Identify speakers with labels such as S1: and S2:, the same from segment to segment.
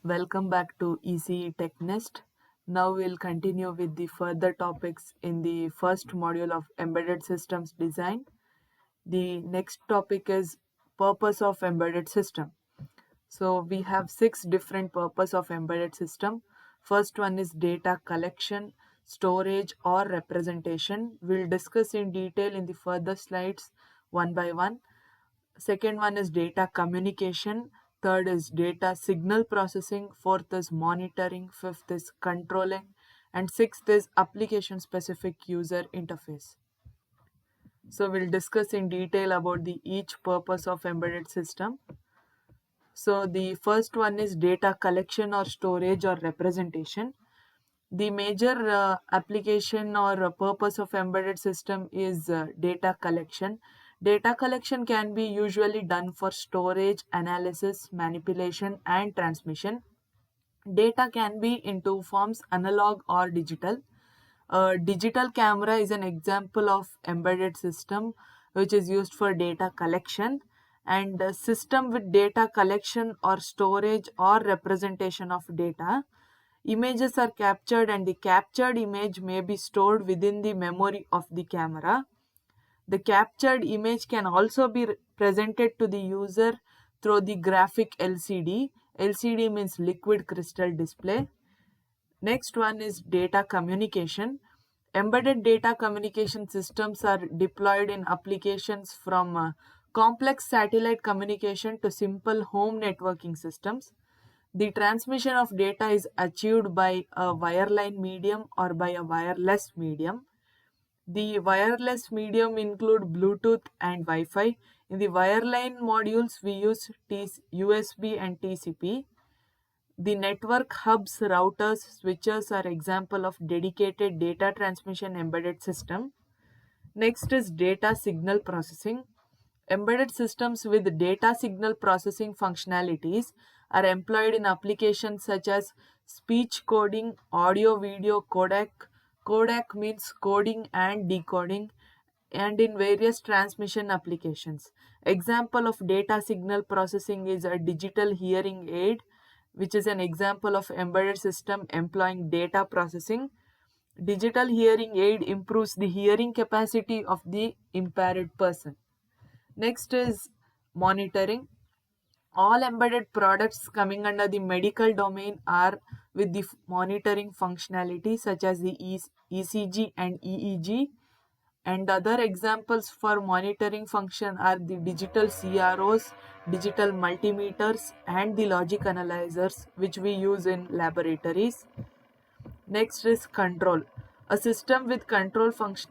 S1: Welcome back to ECE TechNest. Now we'll continue with the further topics in the first module of Embedded Systems Design. The next topic is Purpose of Embedded System. So we have 6 different purpose of embedded system. First one is data collection, storage or representation. We'll discuss in detail in the further slides one by one. Second one is data communication. Third is data signal processing. Fourth is monitoring. Fifth is controlling. And sixth is application specific user interface. So we'll discuss in detail about the each purpose of embedded system. So the first one is data collection or storage or representation. The major application or purpose of embedded system is data collection. Data collection can be usually done for storage, analysis, manipulation, and transmission. Data can be in two forms, analog or digital. A digital camera is an example of embedded system which is used for data collection, and a system with data collection or storage or representation of data. Images are captured and the captured image may be stored within the memory of the camera. The captured image can also be presented to the user through the graphic LCD. LCD means liquid crystal display. Next one is data communication. Embedded data communication systems are deployed in applications from complex satellite communication to simple home networking systems. The transmission of data is achieved by a wireline medium or by a wireless medium. The wireless medium include Bluetooth and Wi-Fi. In the wireline modules, we use USB and TCP. The network hubs, routers, switches are example of dedicated data transmission embedded system. Next is data signal processing. Embedded systems with data signal processing functionalities are employed in applications such as speech coding, audio video codec. Codec means coding and decoding, and in various transmission applications. Example of data signal processing is a digital hearing aid, which is an example of embedded system employing data processing. Digital hearing aid improves the hearing capacity of the impaired person. Next is monitoring. All embedded products coming under the medical domain are with the monitoring functionality such as the ECG and EEG. And other examples for monitoring function are the digital CROs, digital multimeters, and the logic analyzers which we use in laboratories. Next is control. A system with control function.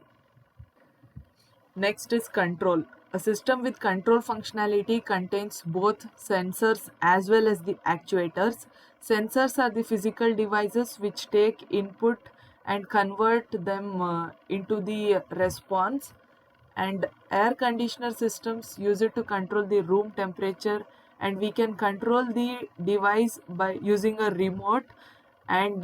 S1: Next is control. A system with control functionality contains both sensors as well as the actuators. Sensors are the physical devices which take input and convert them into the response, and air conditioner systems use it to control the room temperature, and we can control the device by using a remote and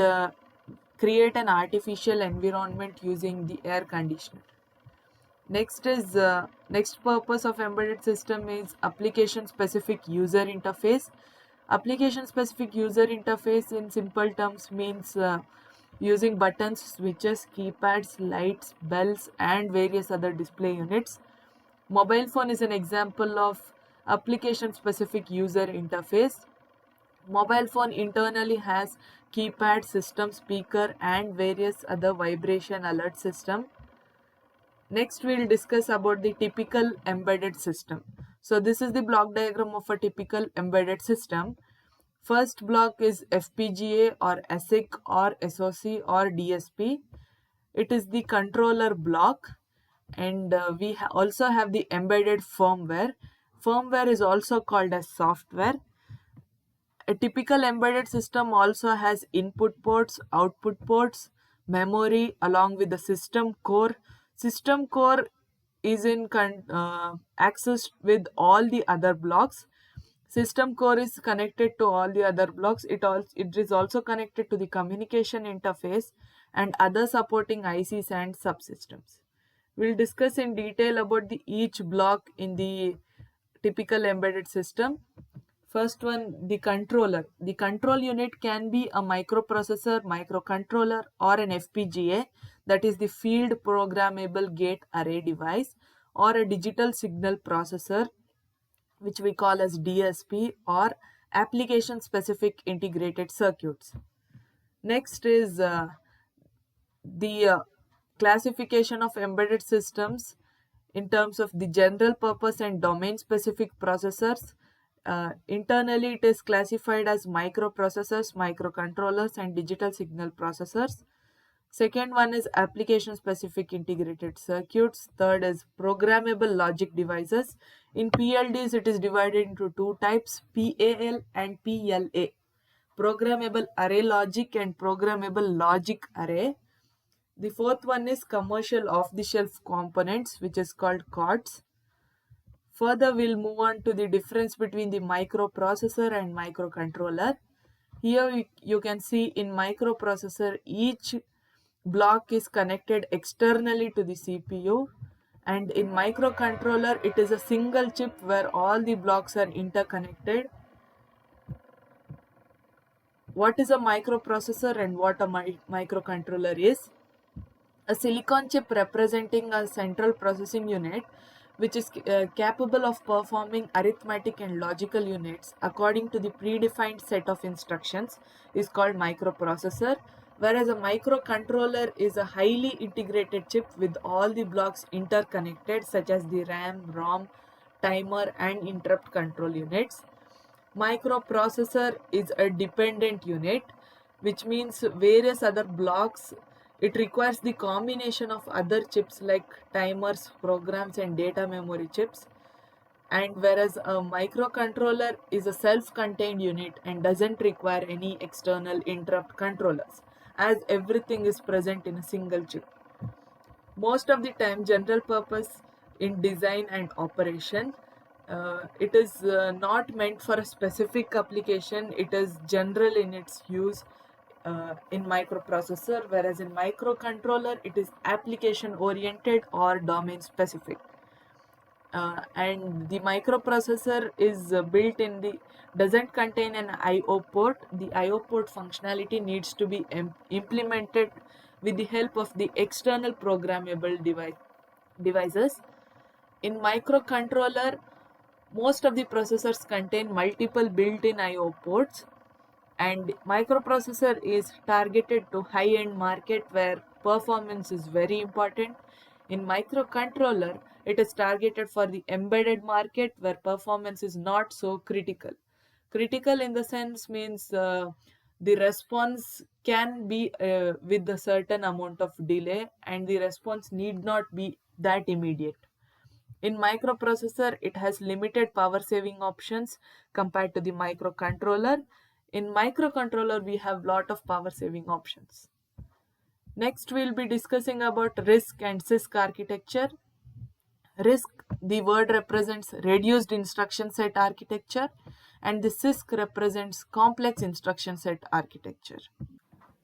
S1: create an artificial environment using the air conditioner. Next purpose of embedded system is application specific user interface. Application specific user interface in simple terms means using buttons, switches, keypads, lights, bells, and various other display units. Mobile phone is an example of application specific user interface. Mobile phone internally has keypad, system, speaker, and various other vibration alert system. Next, we'll discuss about the typical embedded system. So this is the block diagram of a typical embedded system. First block is FPGA or ASIC or SoC or DSP. It is the controller block, and we also have the embedded firmware. Firmware is also called as software. A typical embedded system also has input ports, output ports, memory along with the system core. System core is in access with all the other blocks. System core is connected to all the other blocks. It is also connected to the communication interface and other supporting ICs and subsystems. We'll discuss in detail about each block in the typical embedded system. First one, the controller. The control unit can be a microprocessor, microcontroller, or an FPGA, that is the field programmable gate array device, or a digital signal processor, which we call as DSP, or application specific integrated circuits. Next is the classification of embedded systems in terms of the general purpose and domain specific processors. Internally, it is classified as microprocessors, microcontrollers, and digital signal processors. Second one is application specific integrated circuits. Third is programmable logic devices. In PLDs, it is divided into two types, PAL and PLA. Programmable array logic and programmable logic array. The fourth one is commercial off-the-shelf components, which is called COTS. Further, we'll move on to the difference between the microprocessor and microcontroller. Here you can see in microprocessor, each block is connected externally to the CPU, and in microcontroller, it is a single chip where all the blocks are interconnected. What is a microprocessor and what a microcontroller is? A silicon chip representing a central processing unit which is capable of performing arithmetic and logical units according to the predefined set of instructions is called microprocessor, whereas a microcontroller is a highly integrated chip with all the blocks interconnected, such as the RAM, ROM, timer, and interrupt control units. Microprocessor is a dependent unit, which means various other blocks. It requires the combination of other chips like timers, programs, and data memory chips. And whereas a microcontroller is a self-contained unit and doesn't require any external interrupt controllers, as everything is present in a single chip. Most of the time, general purpose in design and operation, it is not meant for a specific application. It is general in its use in microprocessor, whereas in microcontroller it is application oriented or domain specific. And the microprocessor is built in the doesn't contain an IO port. The IO port functionality needs to be implemented with the help of the external programmable devices. In microcontroller, most of the processors contain multiple built-in IO ports, and microprocessor is targeted to high-end market where performance is very important. In microcontroller, it is targeted for the embedded market where performance is not so critical. Critical in the sense means the response can be with a certain amount of delay, and the response need not be that immediate. In microprocessor, it has limited power saving options compared to the microcontroller. In microcontroller, we have lot of power saving options. Next, we'll be discussing about RISC and CISC architecture. RISC, the word represents reduced instruction set architecture, and the CISC represents complex instruction set architecture.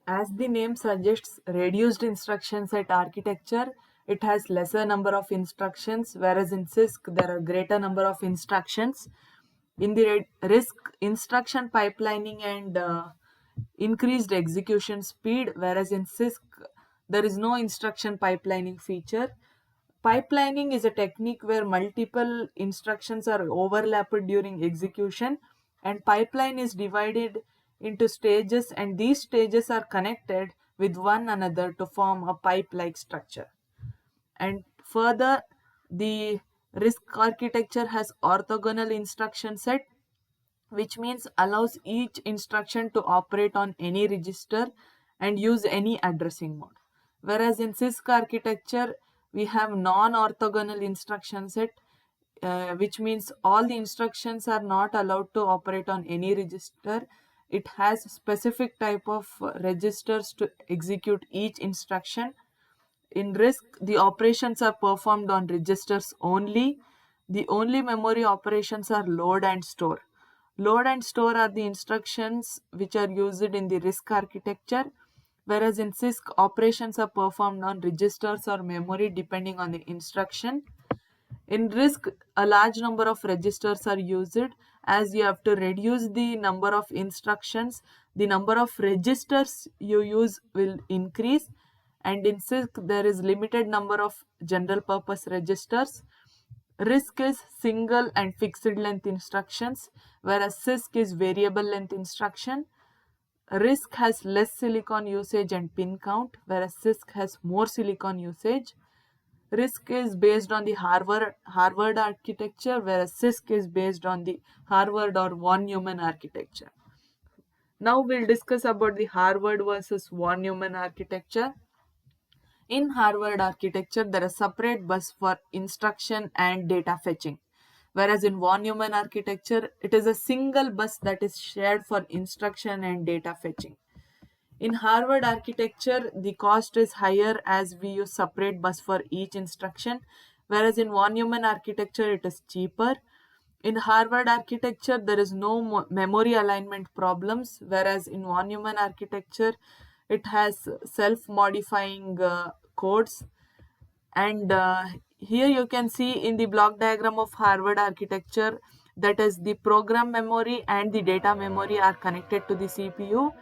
S1: As the name suggests, reduced instruction set architecture, it has lesser number of instructions, whereas in CISC there are greater number of instructions. In the RISC, instruction pipelining and increased execution speed, whereas in CISC there is no instruction pipelining feature. Pipelining is a technique where multiple instructions are overlapped during execution, and pipeline is divided into stages, and these stages are connected with one another to form a pipe-like structure. And further, the RISC architecture has orthogonal instruction set, which means allows each instruction to operate on any register and use any addressing mode. Whereas in CISC architecture, we have non-orthogonal instruction set, which means all the instructions are not allowed to operate on any register. It has specific type of registers to execute each instruction. In RISC, the operations are performed on registers only. The only memory operations are load and store. Load and store are the instructions which are used in the RISC architecture, whereas in CISC, operations are performed on registers or memory depending on the instruction. In RISC, a large number of registers are used, as you have to reduce the number of instructions, the number of registers you use will increase, and in CISC there is limited number of general purpose registers. RISC is single and fixed length instructions, whereas CISC is variable length instruction. RISC has less silicon usage and pin count, whereas CISC has more silicon usage. RISC is based on the Harvard architecture, whereas CISC is based on the Harvard or von Neumann architecture. Now we'll discuss about the Harvard versus von Neumann architecture. In Harvard architecture, there is separate bus for instruction and data fetching, whereas in von Neumann architecture, it is a single bus that is shared for instruction and data fetching. In Harvard architecture, the cost is higher as we use separate bus for each instruction, whereas in von Neumann architecture, it is cheaper. In Harvard architecture, there is no memory alignment problems, whereas in von Neumann architecture, it has self-modifying codes. And here you can see in the block diagram of Harvard architecture, that is the program memory and the data memory are connected to the CPU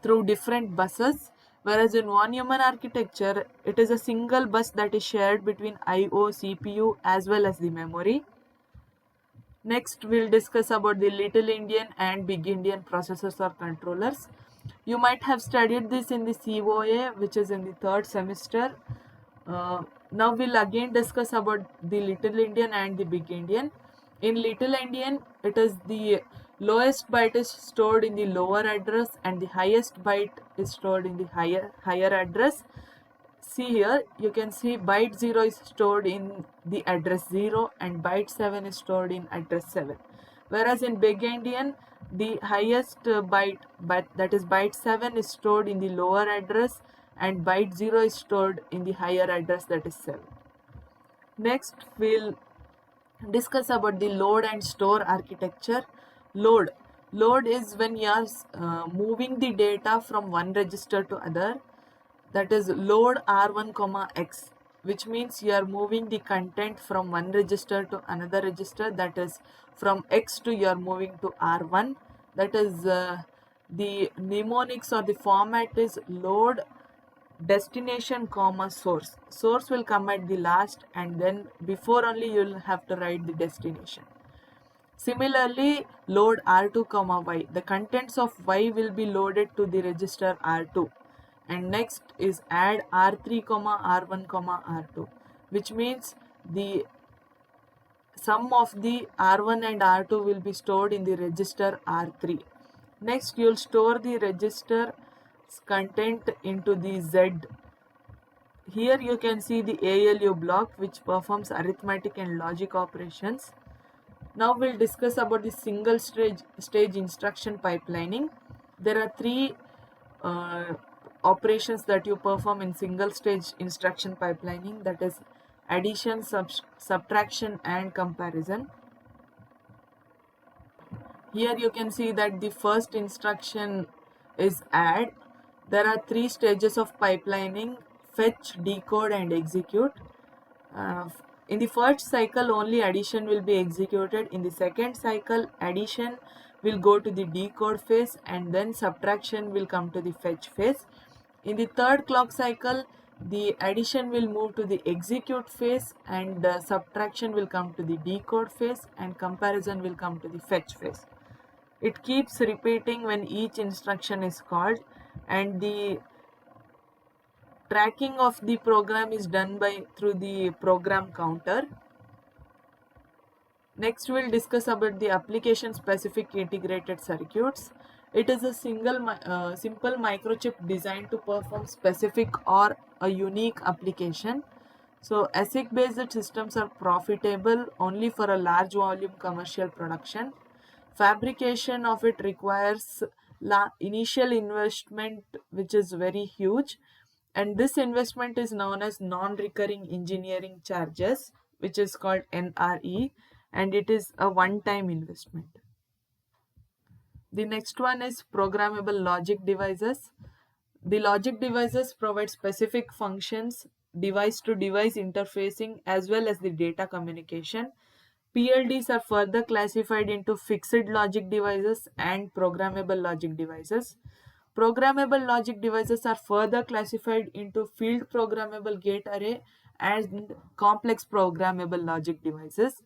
S1: through different buses, whereas in von Neumann architecture, it is a single bus that is shared between I/O, CPU as well as the memory. Next, we'll discuss about the Little Indian and Big Indian processors or controllers. You might have studied this in the COA, which is in the third semester. Now we'll again discuss about the Little Indian and the Big Indian. In Little Indian, it is the lowest byte is stored in the lower address and the highest byte is stored in the higher address. See here, you can see byte 0 is stored in the address 0 and byte 7 is stored in address 7. Whereas in Big Endian, the highest byte, but that is byte 7 is stored in the lower address and byte 0 is stored in the higher address, that is 7. Next, we'll discuss about the load and store architecture. Load is when you are moving the data from one register to other. That is load R1, X, which means you are moving the content from one register to another register. That is from X to you are moving to R1. That is the mnemonics or the format is load destination, source. Source will come at the last and then before only you will have to write the destination. Similarly, load R2, Y. The contents of Y will be loaded to the register R2. And next is add R3, R1, R2, which means the sum of the R1 and R2 will be stored in the register R3. Next, you will store the register content into the Z. Here you can see the ALU block which performs arithmetic and logic operations. Now we'll discuss about the single stage instruction pipelining. There are three operations that you perform in single stage instruction pipelining, that is addition, subtraction and comparison. Here you can see that the first instruction is add. There are three stages of pipelining: fetch, decode and execute. In the first cycle only addition will be executed. In the second cycle, addition will go to the decode phase and then subtraction will come to the fetch phase. In the third clock cycle, the addition will move to the execute phase and subtraction will come to the decode phase and comparison will come to the fetch phase. It keeps repeating when each instruction is called, and the tracking of the program is done through the program counter. Next, we'll discuss about the application specific integrated circuits. It is a simple microchip designed to perform specific or a unique application. So ASIC based systems are profitable only for a large volume commercial production. Fabrication of it requires initial investment which is very huge, and this investment is known as non-recurring engineering charges, which is called NRE, and it is a one-time investment. The next one is programmable logic devices. The logic devices provide specific functions, device to device interfacing as well as the data communication. PLDs are further classified into fixed logic devices and programmable logic devices. Programmable logic devices are further classified into field programmable gate array and complex programmable logic devices.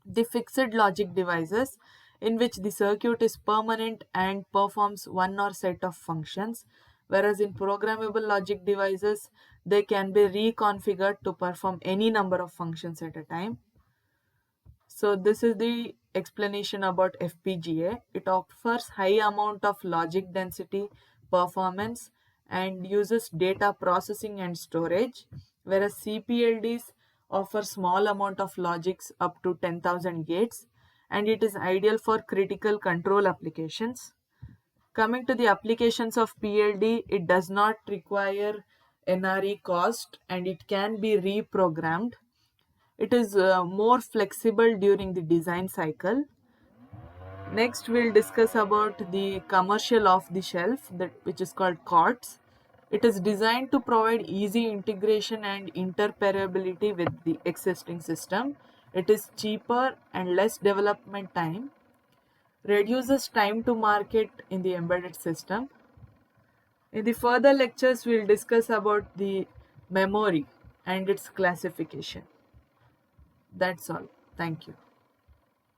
S1: The fixed logic devices, in which the circuit is permanent and performs one or set of functions, whereas in programmable logic devices they can be reconfigured to perform any number of functions at a time. So this is the explanation about FPGA. It offers high amount of logic density, performance, and uses data processing and storage, whereas CPLDs offer small amount of logics up to 10,000 gates, and it is ideal for critical control applications. Coming to the applications of PLD, it does not require NRE cost and it can be reprogrammed. It is more flexible during the design cycle. Next, we'll discuss about the commercial off the shelf, which is called COTS. It is designed to provide easy integration and interoperability with the existing system. It is cheaper and less development time, reduces time to market in the embedded system. In the further lectures, we'll discuss about the memory and its classification. That's all. Thank you.